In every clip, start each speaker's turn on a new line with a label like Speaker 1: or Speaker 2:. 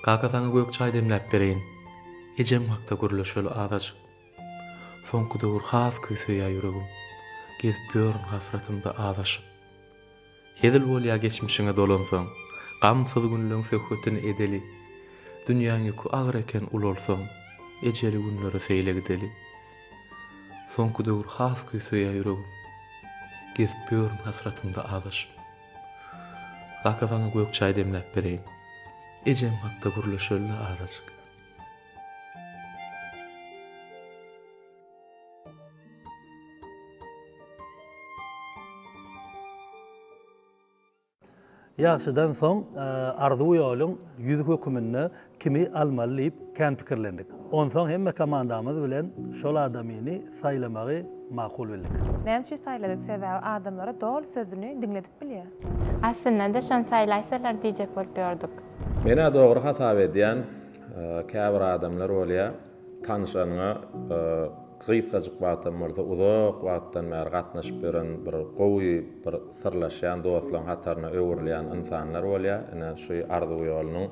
Speaker 1: Gagasaňa gök çay demläp bereýin. Ejem hakda gürleşeli adaç. Soňky döwür has küýseýär ýüregim. Gezip ýörün hasratymda adaşyp. Hedil bolýa geçmişiňe dolansaň, gamsyz günleriň söhbetini edeli. Dünýäň ýükü agyr eken ulolsaň, ejeli günleri seýle gideli. Soňky döwür has küýseýär ýüregim. Gezip ýörün hasratymda adaşyp. Gagasaňa gök çay demläp bereýin. Ejem hakda gürleşeli adaçyk.
Speaker 2: Ýaşydan soň arzuwy ýoluň ýüzük hökümini kimi almaly diýip kän pikirlendik. Onsoň hemme komandamyz bilen şol adamyny saýlamagy makul bildik.
Speaker 3: Näme saýladyk sebäbi adamlara dol sözüni diňledip bilýär.
Speaker 4: Aslında şan saylaysalar diýjek bolup ýorduk.
Speaker 5: Mene dogry hasap edýän käbir adamlar bolýar, tanışanyňa gysgaçyk wagtdan bolsa uzak wagtdan bäri gatnaşyp beren bir gowy bir sirlaşýan dostlaryň hatarına öwürleýän insanlar bolýar. Ene şu arzuwy ýolunyň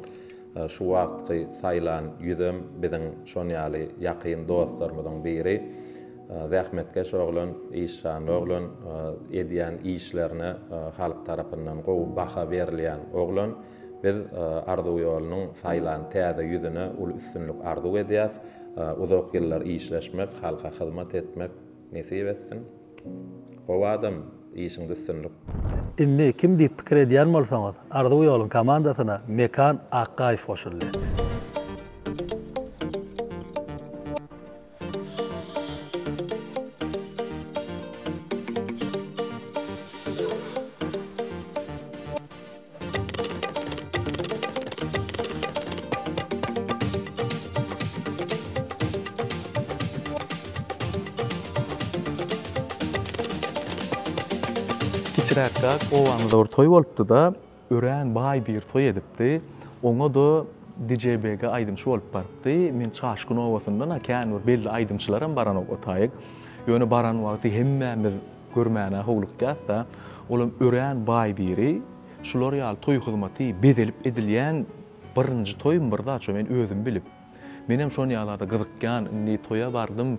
Speaker 5: şu wagtky saýlan ýüzüm biziň şon ýaly ýakyn dostlarymyzyň biri. Zähmetkeş oglan, işan oglan, edýän işlerini halk tarapyndan gowy baha berilýän oglan. Biz arzuwy ýolunyň saýlan täze ýüzüne ul üstünlük arzuw edýäs. Uzak ýyllar işleşmek, halka hyzmat etmek nesip etsin. O adam işiňde üstünlük.
Speaker 2: Inni kim diýip pikir edýän bolsaňyz, arzuwy ýoluň komandasyna Mekan Akkaýew goşuldy.
Speaker 1: Kiçiräkkäk owanyzda bir toý bolupdy da, örän baý bir toý edipdi. Oňa da DJB-ge aýdymçy bolup barpdy. Men Çaşkyn owasyndan kän bir belli aýdymçylaram baran otaýyk. Ýöne baran wagty hemmämiz görmäne howluk gätdi. Olam örän baý biri şular ýaly toý hyzmaty bedelip edilýän birinji toýum birda ço men özüm bilip. Menem şol ýalarda gyzykýan indi toýa bardym.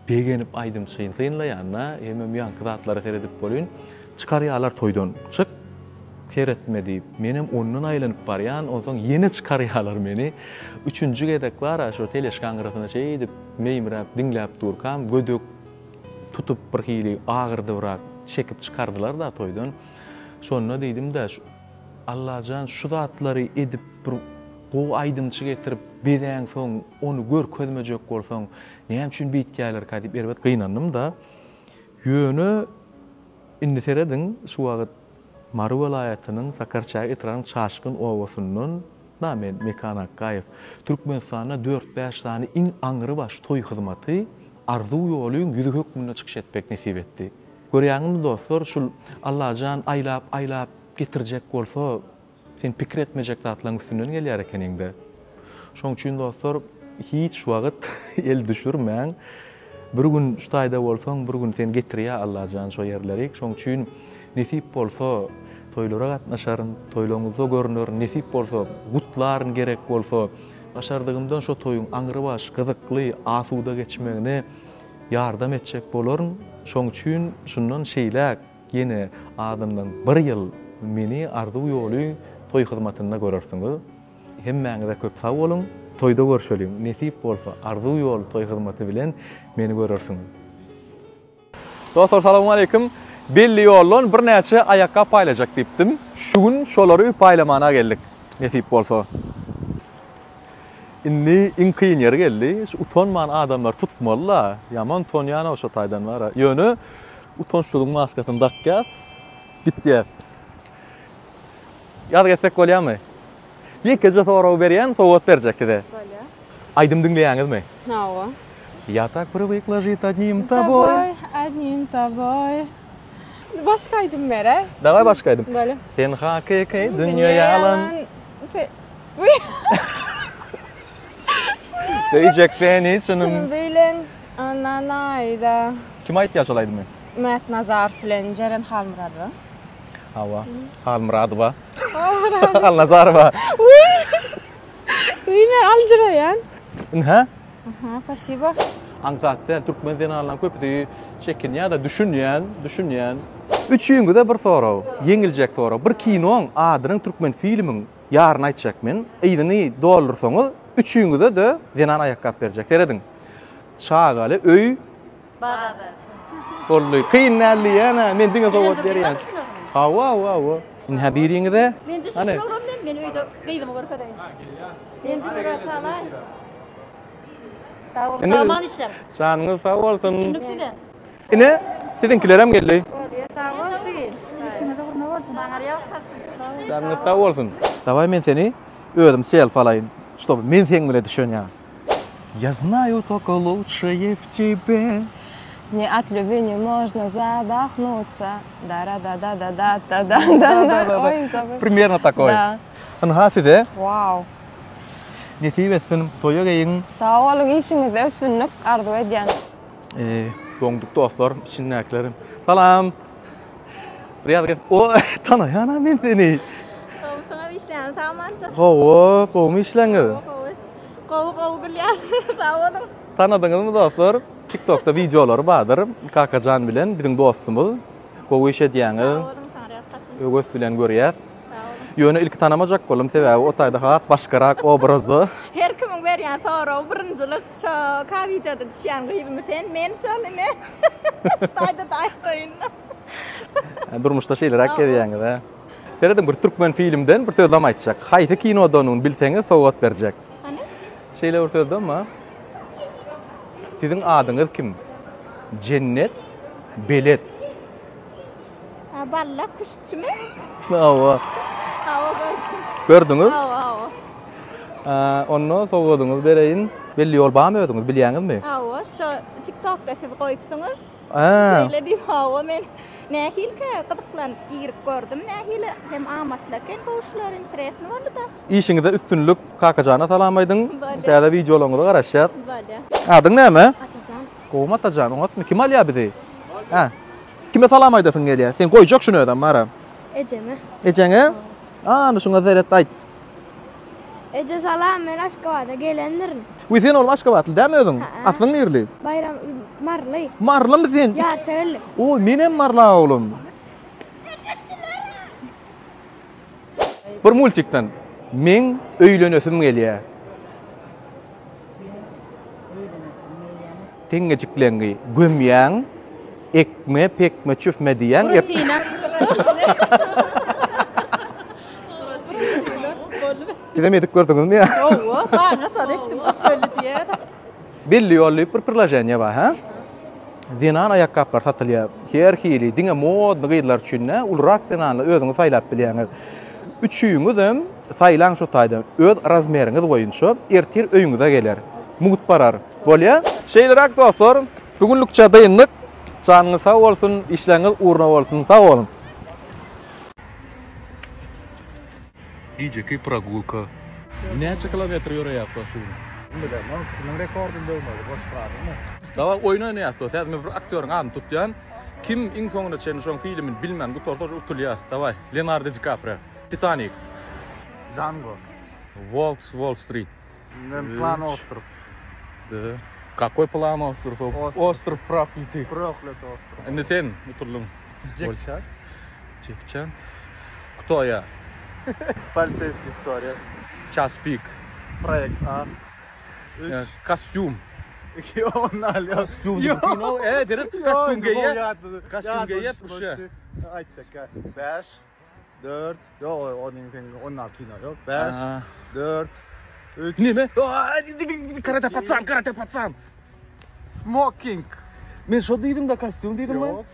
Speaker 1: Begenip aýdymçyň synlaýanna, hemem ýanky zatlary heredip bolýan. Çıkaryalar toydan çık keretme deyip menem ondan aylanyp baryan, ondan yeni çıkaryalar meni. Üçüncü gedek var, şu teleşkangrasyna şeýdip meýmirap diňläp durkam, gödök tutup bir hili agyrdy birak çekip çıkardylar da toydan. Şonda diýdim de Allahan şu zatlary edip bir gowy aýdymçy getirip bedeň soň onu gör közmejek bolsaň, näme üçin beýtgäler ka diýip erbet gynandym da. Ýöne indi teredin şu wagt Mary welaýatynyň Sakarçay etran Çaşkyn owasyndan da men Mekan Akkaýew Türkmenistana 4-5 tane iň aňry baş toý hyzmaty arzuwy ýoluň ýüzük hökmüne çykyş etmek nesip etdi. Görýäňiz dostlar, şul Allahan aýlap getirjek bolsa, sen pikir etmejek zatlaryň üstünden gelýär ekeňde. Şoň üçin dostlar, hiç wagt el düşürmäň. Bir gün ştaýda bolsaň, bir gün sen getirýär Allahan şo ýerleri. Şoň üçin nesip bolsa toýlara gatnaşaryn, toýlaryňyzda görünür, nesip bolsa gutlaryň gerek bolsa, başardygymdan şo toýuň aňry baş, gyzykly, asuda geçmegine ýardam etjek bolaryn. Şoň üçin şundan şeýlek ýene adamdan bir ýyl meni arzuwy ýoly toý hyzmatyna görersiňiz. Hemmäňize köp sag bolun. Toyda görüşelim. Nesip bolsa arzuwy ýol toy hyzmaty bilen meni görersiňiz. Dostlar, salamu alaykum. Belli ýollan bir näçe aýakka paýlajak diýipdim. Şu gün şolary paýlamana geldik. Nesip bolsa. Indi iň kyn ýer geldi. Utanman adamlar tutmalylar. Yaman tonýan oşo taýdan bar. Ýöne utançlygyň maskasyny dakýar. Gitdi. Ýad getsek bolýarmy? Ýekece soraw berýän, sowat berjekdi.
Speaker 3: Bolýar.
Speaker 1: Aýdym diňleýäňizmi?
Speaker 4: Hawa.
Speaker 1: Я так привыкла жить одним тобой.
Speaker 3: Одним тобой. Başka aydım bere.
Speaker 1: Давай başka aydım.
Speaker 3: Böyle.
Speaker 1: Sen hakiki dünya yalan. Diyecek beni canım.
Speaker 3: Canım bilen ananayda.
Speaker 1: Kim ait yaşalaydım ben?
Speaker 3: Mert Nazar filan, Ceren Halmuradova.
Speaker 1: Hava. Halmuradova. Hal Nazarova.
Speaker 6: Uymer aljırayan.
Speaker 1: Ha?
Speaker 6: Aha, spasibo.
Speaker 1: Anqatda Türkmen zinalan köpdi çekinýär da düşünýän. Üçüňi de bir soraw, yeňiljek soraw. Bir kinoň adynyň Türkmen filmiň ýaryny aýtjak men. Eýdini doldursaňyz, üçüňi de zinan aýakap berjek. Teredin. Çağaly öý
Speaker 7: Barabar.
Speaker 1: bolly. Kynnaly ýa-na men diňe sowat berýän. Hawa. Inha biriňi de.
Speaker 7: Men düşünmem men öýde gıýdym görpedin. Men düşünýär talar. Tamam işler.
Speaker 1: Şanyňyz sag bolsun.
Speaker 7: Kimlikde?
Speaker 1: Ine sizinkiler hem geldi.
Speaker 7: Sağ ol sigil. İşimize urna bolsun. Baňar ýok.
Speaker 1: Şanyňyz sag bolsun. Daway men seni özüm self alaýyn. Şoň men sen bilen düşünýär. Я знаю только лучшее в тебе.
Speaker 4: Не от любви не можно задохнуться. Да-да-да-да-да-да-да-да. Ой, забыл.
Speaker 1: Примерно такой.
Speaker 4: Да.
Speaker 1: Анha size
Speaker 4: Wow.
Speaker 1: netip etsin toya geyin.
Speaker 4: Sağ olun, işinize üstünlük arzu edýän.
Speaker 1: Doňduk dostlar, içindäkilerim. Salam. Riyad o tanaýan men seni.
Speaker 6: Sana işleyen tamanca.
Speaker 1: Gowy işleňiz.
Speaker 6: Gowy gülýär. Sağ olun.
Speaker 1: Tanadyňyzmy dostlar? TikTok'ta videolar bardyr. Kakajan bilen biziň dostumuz. Gowy iş edýäňiz. Ögös bilen görýär. Ýöne ilk tanamajak bolum sebäbi o taýda hat başgarak obrazdy.
Speaker 6: Her kimiň berýän soraw birinjilik şo ka videoda düşýän gyýbymy sen men şolyny. Staýda taýdyň.
Speaker 1: Durmuşda şeýler hak edýäňiz. Beredin bir Türkmen filmden bir söz aýtjak. Haýsy kinodan onu bilseňiz sowgat berjek.
Speaker 6: Hani?
Speaker 1: Şeýle bir söz ama. Siziň adyňyz kim? Cennet, Belet.
Speaker 6: Balla kuşçumy?
Speaker 1: Hawa.
Speaker 6: Hawa
Speaker 1: Gördüňiz?
Speaker 6: Hawa.
Speaker 1: Onu sowgadyňyz bereýin. Belli ýol bamy ödüňiz, bilýäňizmi?
Speaker 6: Hawa, şo TikTok'da siz goýupsyňyz.
Speaker 1: Şeýle
Speaker 6: diýip hawa men nähilke gyzyklan ýerip gördüm. Nähili hem amatlakyn goşlaryň interesini boldy da.
Speaker 1: İşiňizde üstünlük kakajana salam aýdyň. Täze videolaryňyzy garaşýar.
Speaker 6: Bale.
Speaker 1: Adyň näme?
Speaker 6: Atajan.
Speaker 1: Gowy Atajan, oňatmy kim alýar bizi? Ha. Kime salam aýdasyň gelýär? Sen goýjak şunu ödem mara.
Speaker 6: Ejeme.
Speaker 1: Ejeňe? Ana şuňa zeret aýt.
Speaker 6: Eje salam men Aşgabatda gelendirin.
Speaker 1: Uy sen ol Aşgabatly däme özüň? Asyň ýerli.
Speaker 6: Bayram Marly.
Speaker 1: Marlym sen?
Speaker 6: Ýa şeýle.
Speaker 1: Oy menem marla oğlum. Bir multikden men öýlenesim gelýär. Teňgejikleňi gömýäň, ekme, pekme, çüfme diýen. Gidemedik gördüňizmi ýa?
Speaker 6: Owa, baňa soretdim öyle diýer.
Speaker 1: Belli ýolly bir prilajenýa bar, ha? Zinan ayakkablar satylýar. Her hili diňe modny gyýdylar üçin, ulrak zinanly özüňiz saýlap bilýäňiz. Üçüňiz hem saýlaň şu taýda öz razmeriňiz boýunça ertir öýüňize geler. Mugut barar. Bolýa? Şeýlerak dostlar, bugünlükçe daýyndyk. Janyňyz sag bolsun, işleňiz uğruna bolsun. Sag bolun. Gece прогулка. Neçe kilometre ýöreýär şu?
Speaker 8: Bilmem, kimin rekordunda olmadı, boş bırakma.
Speaker 1: Dawa oýna ne ýaşdy? Sen bir aktýoryň adyny tutýan. Kim iň soňunda çeni şoň filmin bilmän bu tortoş utulýar. Daway, Leonardo DiCaprio. Titanic.
Speaker 8: Django.
Speaker 1: Wall Street.
Speaker 8: План остров.
Speaker 1: Да. Какой план остров? Остров проклятый.
Speaker 8: Проклятый остров.
Speaker 1: Не sen uturdum.
Speaker 8: Джек Чан.
Speaker 1: Джек Чан. Кто я?
Speaker 8: Полицейская история.
Speaker 1: Час пик.
Speaker 8: Проект А.
Speaker 1: Костюм.
Speaker 8: Kostüm.
Speaker 1: Kino, derim kostüm giyip. Kostüm giyip uşa.
Speaker 8: Ayçaka. 5, 4, onlar kino yok. 5, 4, 3.
Speaker 1: Nime? Karate patsan.
Speaker 8: Smoking.
Speaker 1: Men şo diýdim da kostüm diýdim mi?
Speaker 8: Yok,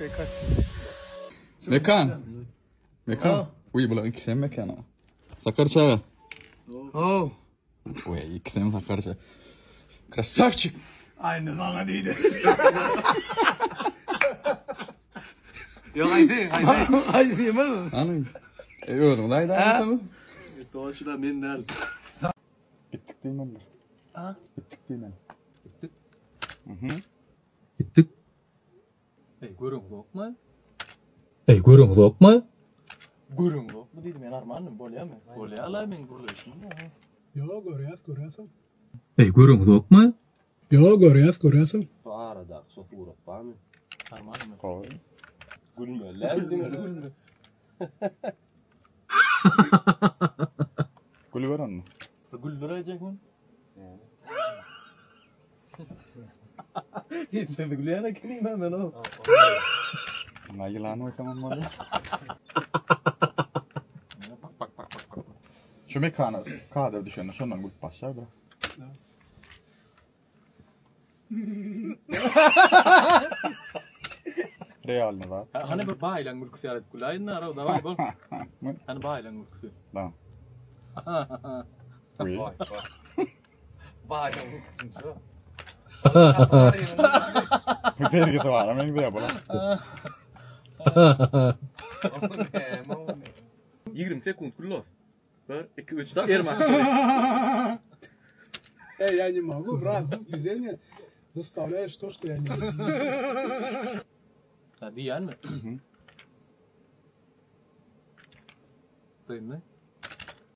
Speaker 9: Mekan. Uy, bular ikisem mekana. Sakarça.
Speaker 8: Oh.
Speaker 9: Uy, ikisem sakarça. Krasavчик.
Speaker 8: Aynı sana değildi. Yok haydi yemez mi?
Speaker 9: Anı. Öldüm da haydi anlatamız.
Speaker 8: Doğuşu da mendel.
Speaker 9: Gittik değil mi onlar?
Speaker 8: Ha?
Speaker 9: Gittik değil mi?
Speaker 8: Gittik.
Speaker 1: Gittik. Görüň zokma? Görüň zokma? Görüň zokma diýdim men armanım bolýarmy? Bolýarlar men gurulýaşym.
Speaker 8: Yo, görüyorsun.
Speaker 1: Ey görüň yok mu?
Speaker 8: Yo, görüyorsun.
Speaker 10: Bu arada şu surat var mı?
Speaker 1: Tamam mı?
Speaker 9: Koy.
Speaker 10: Gülme lan gülme.
Speaker 9: Gülü veren mi?
Speaker 1: Güldürecek mi?
Speaker 8: Yetmedi gülüyene keneyim ben o.
Speaker 9: Ne yılanı o zaman var ya? Bak. Şu mekanı kader düşene şundan gülüp başlar bırak. Real ne var?
Speaker 1: Hani bir baylan gülküsü yarat gülayın ara da var bol. Hani baylan gülküsü.
Speaker 9: Tamam. Uy.
Speaker 1: Baylan gülküsü.
Speaker 9: Bir tergisi var ama en de yapalım.
Speaker 1: 20 sekund gülüyor. 1 2 3 da erma.
Speaker 8: Я не могу, брат, везение заставляешь то, что я не могу.
Speaker 1: Ha diyen mi? Duydun mu?